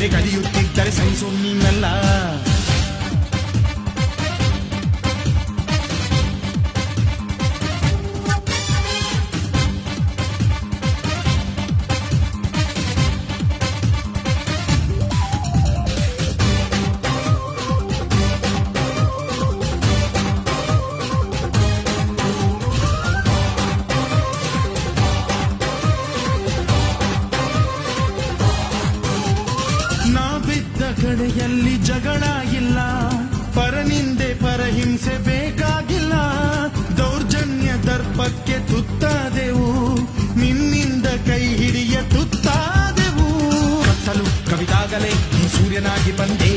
ಬೇರೆ ಕಲಿಯುತ್ತಿದ್ದರೆ ಸಹಿಸು ನೀನಲ್ಲ. ಕಡೆಯಲ್ಲಿ ಜಗಳ ಇಲ್ಲ, ಪರನಿಂದೆ ಪರಹಿಂಸೆ ಬೇಕಾಗಿಲ್ಲ. ದೌರ್ಜನ್ಯ ದರ್ಪಕ್ಕೆ ತುತ್ತಾದೆವು, ನಿನ್ನಿಂದ ಕೈ ಹಿಡಿಯ ತುತ್ತಾದೆವು. ಕತ್ತಲು ಕವಿದಾಗಲೇ ಸೂರ್ಯನಾಗಿ ಬಂದೆ.